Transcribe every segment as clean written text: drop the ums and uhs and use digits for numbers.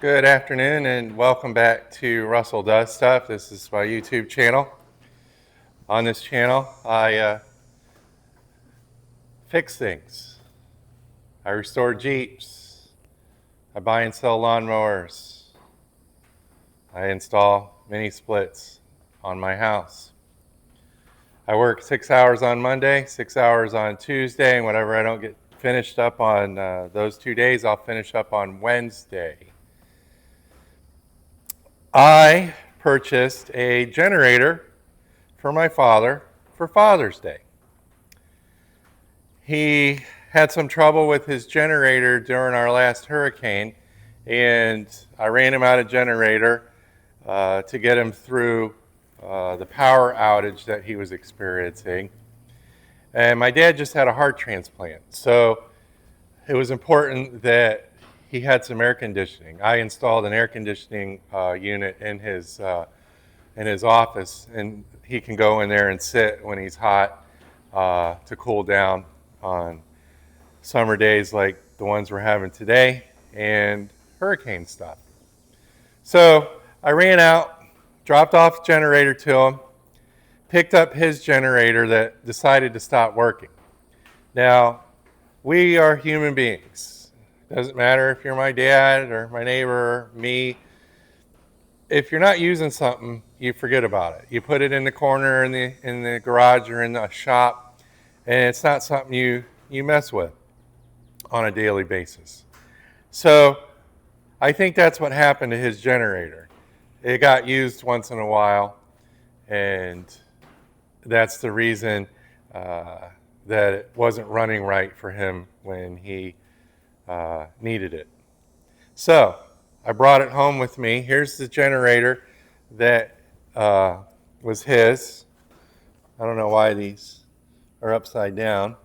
Good afternoon and welcome back to Russell Does Stuff. This is my YouTube channel. On this channel, I fix things. I restore Jeeps. I buy and sell lawnmowers. I install mini splits on my house. I work 6 hours on Monday, 6 hours on Tuesday, and whatever I don't get finished up on those 2 days, I'll finish up on Wednesday. I purchased a generator for my father for Father's Day. He had some trouble with his generator during our last hurricane, and I ran him out of generator to get him through the power outage that he was experiencing. And my dad just had a heart transplant, so it was important that he had some air conditioning. I installed an air conditioning unit in his office, and he can go in there and sit when he's hot to cool down on summer days like the ones we're having today and hurricane stuff. So I ran out, dropped off the generator to him, picked up his generator that decided to stop working. Now, we are human beings. Doesn't matter if you're my dad or my neighbor or me. If you're not using something, you forget about it. You put it in the corner in the garage or in the shop, and it's not something you mess with on a daily basis. So I think that's what happened to his generator. It got used once in a while, and that's the reason that it wasn't running right for him when he needed it. So I brought it home with me. Here's the generator that was his. I don't know why these are upside down.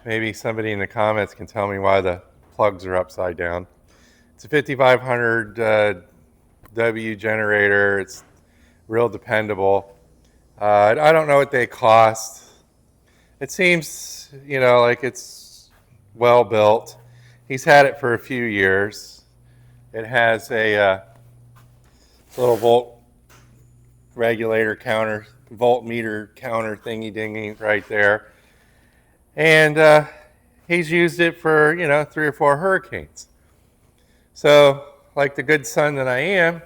Maybe somebody in the comments can tell me why the plugs are upside down. It's a 5500 W generator. It's real dependable. I don't know what they cost. It seems, like it's well built. He's had it for a few years. It has a little voltmeter counter thingy dingy right there. And he's used it for, 3 or 4 hurricanes. So, like the good son that I am,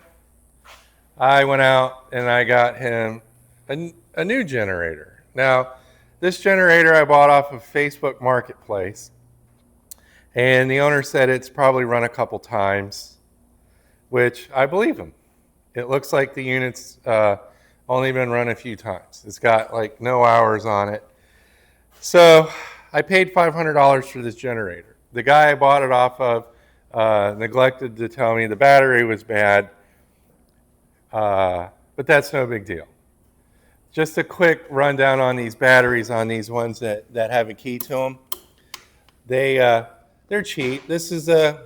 I went out and I got him a new generator. Now, this generator I bought off of Facebook Marketplace. And the owner said it's probably run a couple times, which I believe him. It looks like the unit's only been run a few times. It's got like no hours on it. So I paid $500 for this generator. The guy I bought it off of neglected to tell me the battery was bad, but that's no big deal. Just a quick rundown on these batteries, on these ones that have a key to them. They're cheap. This is a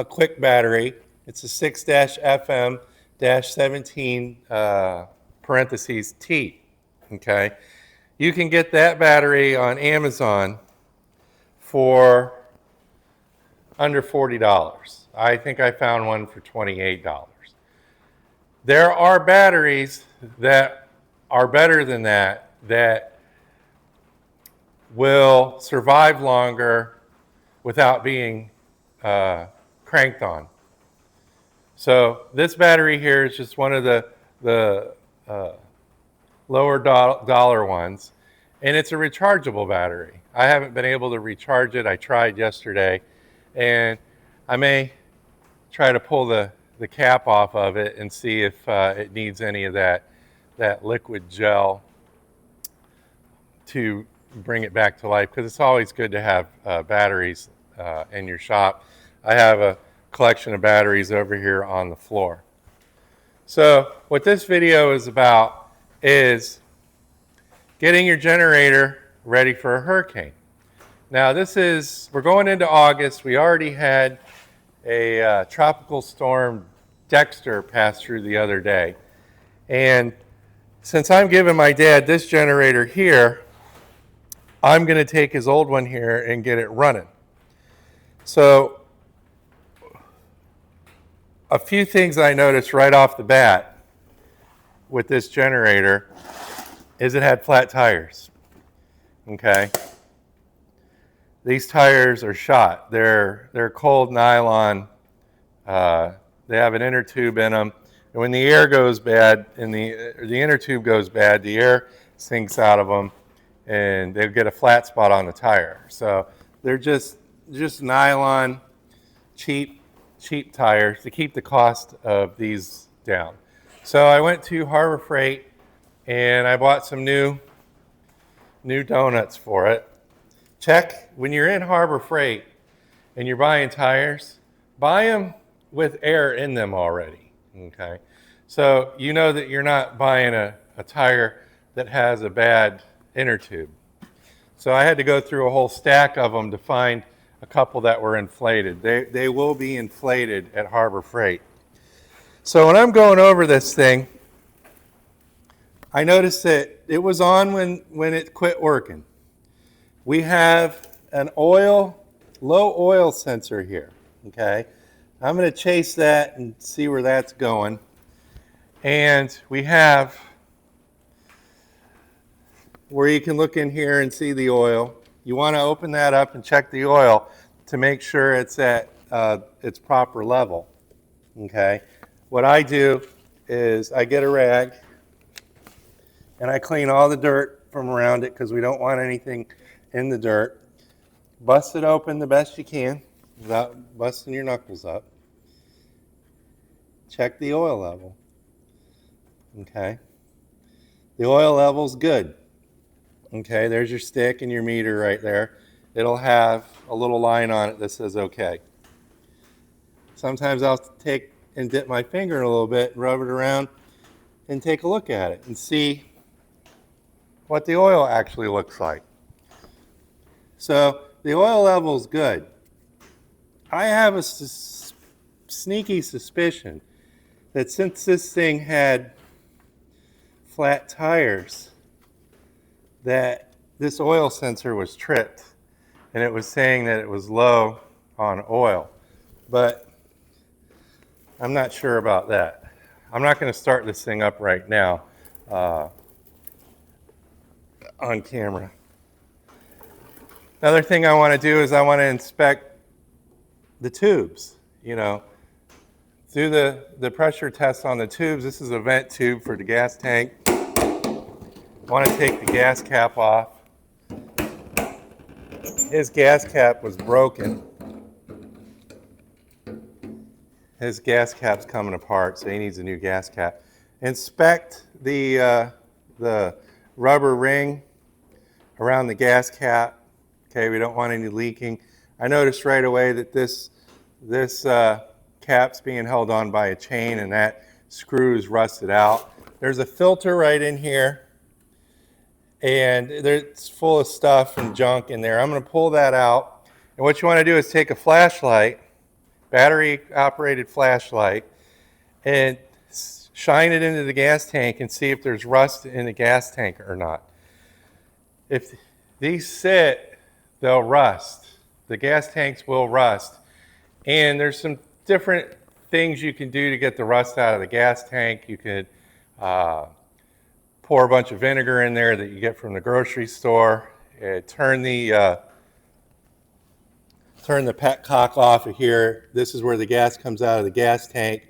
quick battery. It's a 6-FM-17 parentheses T. Okay, you can get that battery on Amazon for under $40. I think I found one for $28. There are batteries that are better than that will survive longer without being cranked on. So this battery here is just one of the lower dollar ones, and it's a rechargeable battery. I haven't been able to recharge it. I tried yesterday, and I may try to pull the cap off of it and see if it needs any of that liquid gel to bring it back to life, because it's always good to have batteries in your shop. I have a collection of batteries over here on the floor. So what this video is about is getting your generator ready for a hurricane. Now we're going into August. We already had a tropical storm Dexter pass through the other day. And since I'm giving my dad this generator here, I'm going to take his old one here and get it running. So a few things I noticed right off the bat with this generator is it had flat tires. Okay. These tires are shot. They're cold nylon. They have an inner tube in them. And when the air goes bad, and the inner tube goes bad, the air sinks out of them, and they'll get a flat spot on the tire. So they're just nylon, cheap tires to keep the cost of these down. So I went to Harbor Freight and I bought some new donuts for it. Check, when you're in Harbor Freight and you're buying tires, buy them with air in them already, okay? So you know that you're not buying a tire that has a bad inner tube. So I had to go through a whole stack of them to find a couple that were inflated. They will be inflated at Harbor Freight. So when I'm going over this thing, I noticed that it was on when it quit working. We have an low oil sensor here, okay? I'm going to chase that and see where that's going. And we have where you can look in here and see the oil. You want to open that up and check the oil to make sure it's at its proper level, okay? What I do is I get a rag and I clean all the dirt from around it because we don't want anything in the dirt. Bust it open the best you can without busting your knuckles up. Check the oil level. Okay. The oil level's good. Okay, there's your stick and your meter right there. It'll have a little line on it that says okay. Sometimes I'll take and dip my finger in a little bit, rub it around, and take a look at it and see what the oil actually looks like. So the oil level is good. I have a sneaky suspicion that since this thing had flat tires, that this oil sensor was tripped and it was saying that it was low on oil. But I'm not sure about that. I'm not going to start this thing up right now on camera. Another thing I want to do is I want to inspect the tubes. You know, do the pressure test on the tubes. This is a vent tube for the gas tank. I want to take the gas cap off. His gas cap was broken. His gas cap's coming apart, so he needs a new gas cap. Inspect the rubber ring around the gas cap. Okay, we don't want any leaking. I noticed right away that this cap's being held on by a chain and that screw is rusted out. There's a filter right in here and it's full of stuff and junk in there. I'm going to pull that out. And what you want to do is take a flashlight, battery operated flashlight, and shine it into the gas tank and see if there's rust in the gas tank or not. If these sit, they'll rust. The gas tanks will rust. And there's some different things you can do to get the rust out of the gas tank. You could pour a bunch of vinegar in there that you get from the grocery store. Turn the petcock off of here. This is where the gas comes out of the gas tank.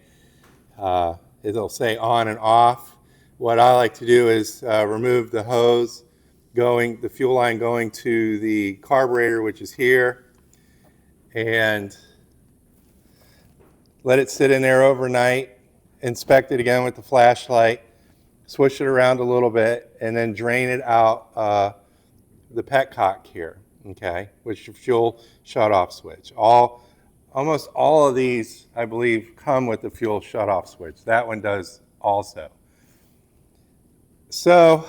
It'll say on and off. What I like to do is remove the hose the fuel line going to the carburetor, which is here, and let it sit in there overnight, inspect it again with the flashlight, swish it around a little bit, and then drain it out the petcock here, okay, which is the fuel shut-off switch. Almost all of these, I believe, come with the fuel shut-off switch. That one does also. So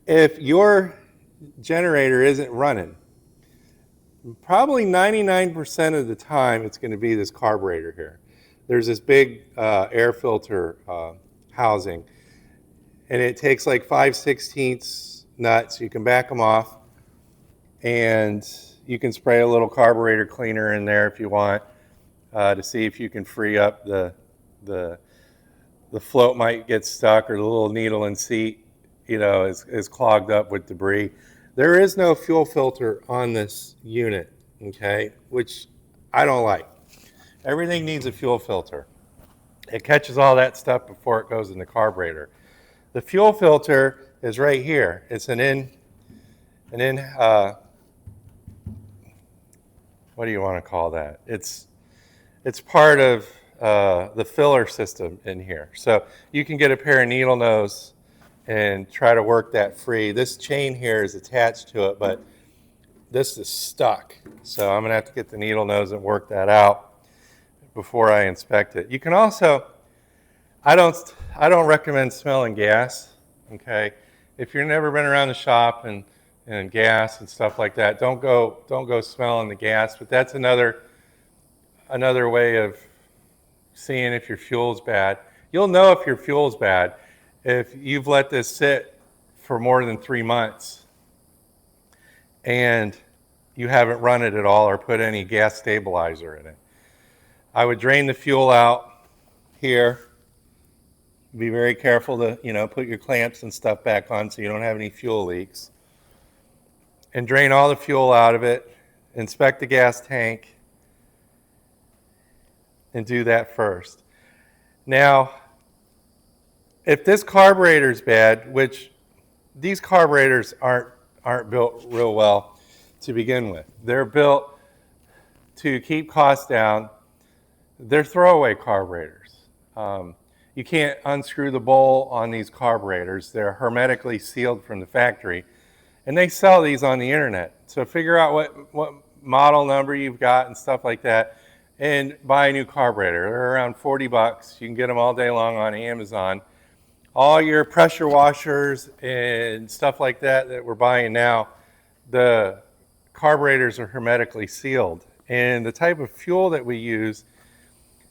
if your generator isn't running, probably 99% of the time it's going to be this carburetor here. There's this big air filter housing, and it takes like 5/16 nuts. You can back them off, and you can spray a little carburetor cleaner in there if you want. to see if you can free up the float might get stuck, or the little needle and seat, is clogged up with debris. There is no fuel filter on this unit, okay, which I don't like. Everything needs a fuel filter. It catches all that stuff before it goes in the carburetor. The fuel filter is right here. It's what do you want to call that? It's part of the filler system in here. So you can get a pair of needle nose and try to work that free. This chain here is attached to it, but this is stuck. So I'm gonna have to get the needle nose and work that out before I inspect it. You can also, I don't recommend smelling gas, okay? If you've never been around the shop and gas and stuff like that, don't go smelling the gas, but that's another way of seeing if your fuel's bad. You'll know if your fuel's bad if you've let this sit for more than 3 months and you haven't run it at all or put any gas stabilizer in it. I would drain the fuel out here. Be very careful to, put your clamps and stuff back on so you don't have any fuel leaks. And drain all the fuel out of it. Inspect the gas tank. And do that first. Now, if this carburetor is bad, which these carburetors aren't built real well to begin with. They're built to keep costs down. They're throwaway carburetors. You can't unscrew the bowl on these carburetors. They're hermetically sealed from the factory. And they sell these on the internet. So figure out what model number you've got and stuff like that, and buy a new carburetor. They're around 40 bucks. You can get them all day long on Amazon. All your pressure washers and stuff like that we're buying now, the carburetors are hermetically sealed. And the type of fuel that we use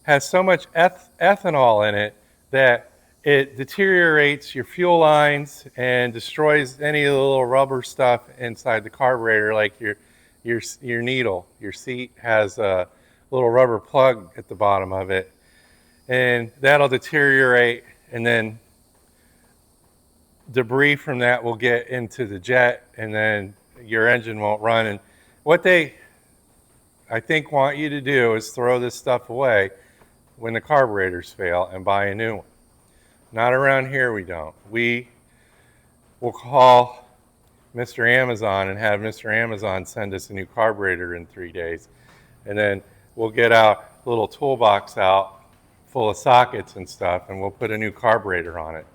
has so much ethanol in it that it deteriorates your fuel lines and destroys any of the little rubber stuff inside the carburetor, like your needle. Your seat has a little rubber plug at the bottom of it, and that'll deteriorate, and then debris from that will get into the jet, and then your engine won't run. And what they, I think, want you to do is throw this stuff away when the carburetors fail and buy a new one. Not around here, we don't. We will call Mr. Amazon and have Mr. Amazon send us a new carburetor in 3 days. And then we'll get our little toolbox out full of sockets and stuff, and we'll put a new carburetor on it.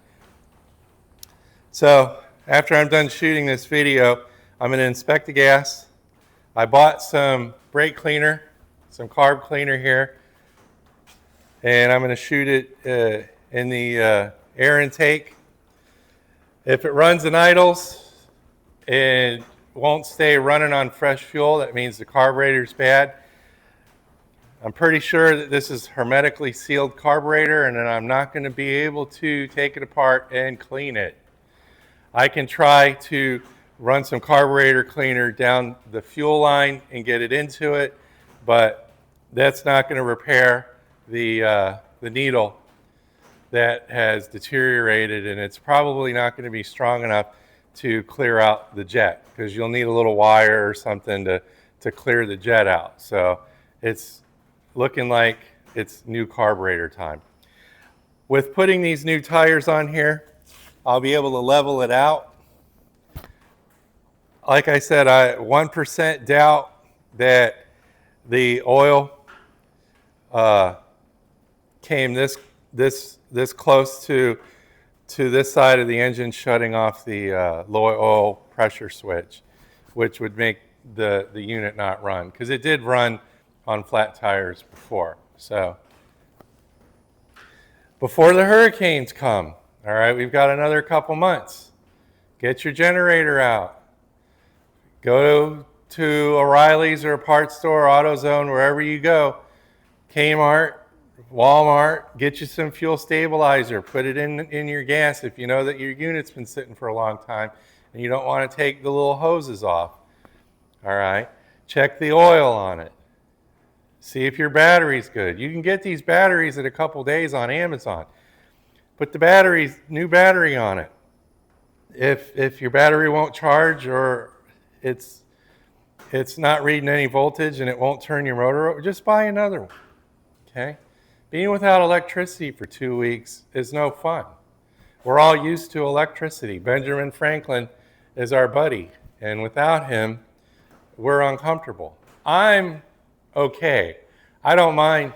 So after I'm done shooting this video, I'm going to inspect the gas. I bought some brake cleaner, some carb cleaner here, and I'm going to shoot it in the air intake. If it runs and idles and won't stay running on fresh fuel, that means the carburetor's bad. I'm pretty sure that this is hermetically sealed carburetor, and that I'm not going to be able to take it apart and clean it. I can try to run some carburetor cleaner down the fuel line and get it into it, but that's not going to repair the needle that has deteriorated, and it's probably not going to be strong enough to clear out the jet, because you'll need a little wire or something to clear the jet out. So it's looking like it's new carburetor time. With putting these new tires on here, I'll be able to level it out. Like I said, I 1% doubt that the oil came this close to this side of the engine shutting off the low oil pressure switch, which would make the unit not run, because it did run on flat tires before. So before the hurricanes come, all right, we've got another couple months. Get your generator out. Go to O'Reilly's or a parts store, AutoZone, wherever you go, Kmart, Walmart, get you some fuel stabilizer. Put it in your gas if you know that your unit's been sitting for a long time and you don't want to take the little hoses off. All right, check the oil on it. See if your battery's good. You can get these batteries in a couple days on Amazon. Put the batteries, new battery on it. If your battery won't charge or it's not reading any voltage and it won't turn your motor over, just buy another one. Okay? Being without electricity for 2 weeks is no fun. We're all used to electricity. Benjamin Franklin is our buddy, and without him, we're uncomfortable. I'm okay. I don't mind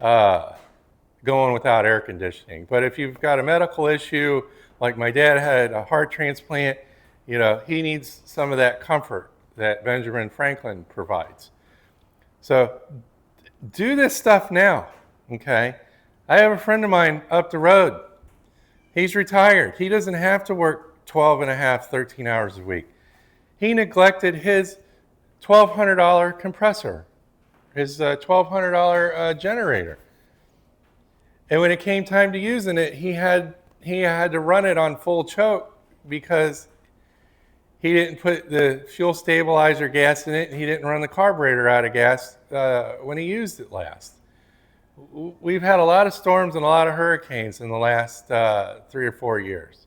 going without air conditioning, but if you've got a medical issue, like my dad had a heart transplant, he needs some of that comfort that Benjamin Franklin provides. So do this stuff now, okay? I have a friend of mine up the road. He's retired. He doesn't have to work 12 and a half, 13 hours a week. He neglected his $1,200 compressor, his $1,200 generator. And when it came time to using it, he had to run it on full choke because he didn't put the fuel stabilizer gas in it, and he didn't run the carburetor out of gas when he used it last. We've had a lot of storms and a lot of hurricanes in the last 3 or 4 years.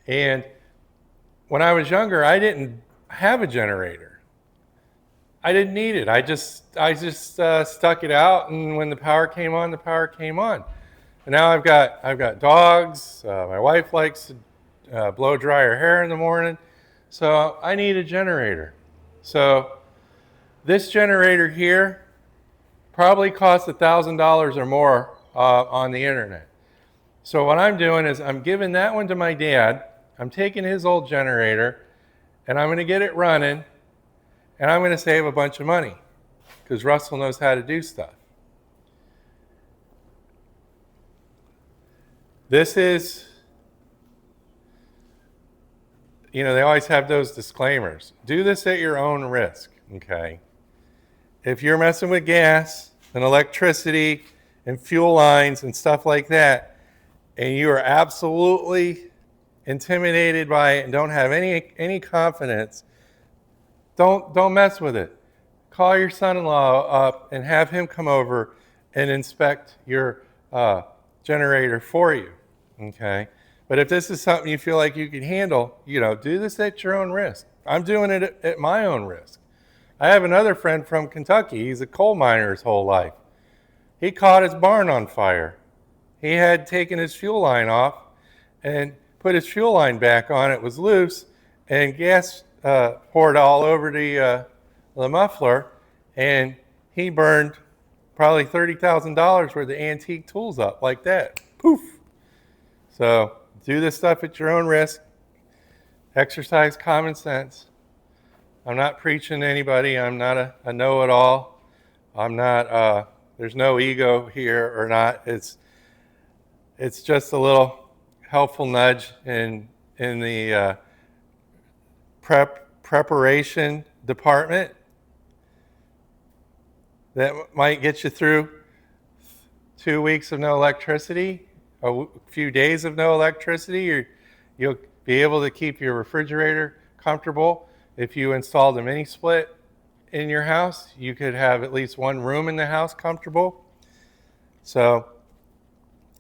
And when I was younger, I didn't have a generator. I didn't need it. I just stuck it out, and when the power came on, the power came on. And now I've got dogs. My wife likes to blow dry her hair in the morning, so I need a generator. So this generator here probably costs $1,000 or more on the internet. So what I'm doing is I'm giving that one to my dad. I'm taking his old generator, and I'm going to get it running, and I'm going to save a bunch of money because Russell knows how to do stuff. This is, they always have those disclaimers. Do this at your own risk, okay? If you're messing with gas and electricity and fuel lines and stuff like that, and you are absolutely intimidated by it and don't have any confidence, don't mess with it. Call your son-in-law up and have him come over and inspect your generator for you, okay? But if this is something you feel like you can handle, do this at your own risk. I'm doing it at my own risk. I have another friend from Kentucky. He's a coal miner his whole life. He caught his barn on fire. He had taken his fuel line off and put his fuel line back on. It was loose, and gas poured all over the muffler, and he burned probably $30,000 worth of antique tools up like that. Poof. So do this stuff at your own risk. Exercise common sense. I'm not preaching to anybody. I'm not a know-it-all. I'm not, there's no ego here or not. It's just a little helpful nudge in the preparation department that might get you through 2 weeks of no electricity, a few days of no electricity. You'll be able to keep your refrigerator comfortable. If you installed a mini split in your house, you could have at least one room in the house comfortable. So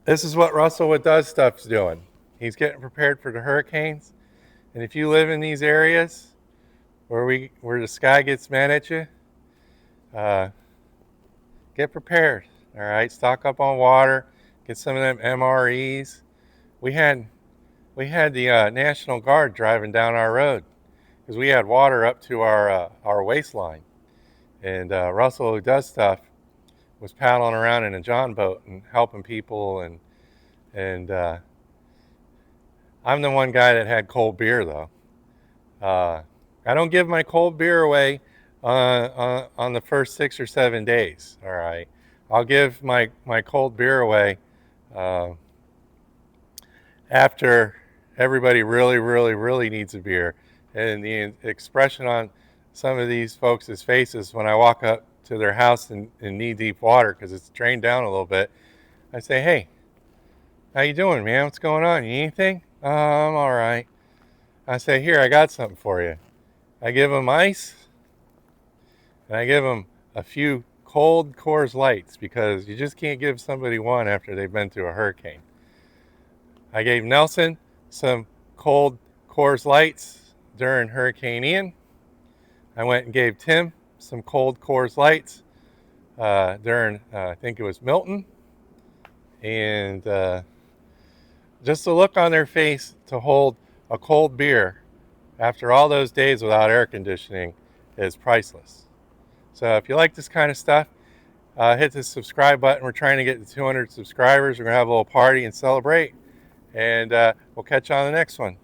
this is what Russell with Does Stuff's doing. He's getting prepared for the hurricanes. And if you live in these areas where the sky gets mad at you, get prepared. All right, stock up on water. Get some of them MREs. We had the National Guard driving down our road because we had water up to our waistline. And Russell, who does stuff, was paddling around in a John boat and helping people. And I'm the one guy that had cold beer, though. I don't give my cold beer away on the first 6 or 7 days, all right? I'll give my cold beer away after everybody really, really, really needs a beer. And the expression on some of these folks' faces when I walk up to their house in knee-deep water because it's drained down a little bit, I say, "Hey, how you doing, man? What's going on? You need anything?" "I'm all right." I say, "Here, I got something for you." I give them ice, and I give them a few cold Coors Lights, because you just can't give somebody one after they've been through a hurricane. I gave Nelson some cold Coors Lights during Hurricane Ian. I went and gave Tim some cold Coors Lights during, I think it was Milton. And just the look on their face to hold a cold beer after all those days without air conditioning is priceless. So if you like this kind of stuff, hit the subscribe button. We're trying to get to 200 subscribers. We're going to have a little party and celebrate. And we'll catch you on the next one.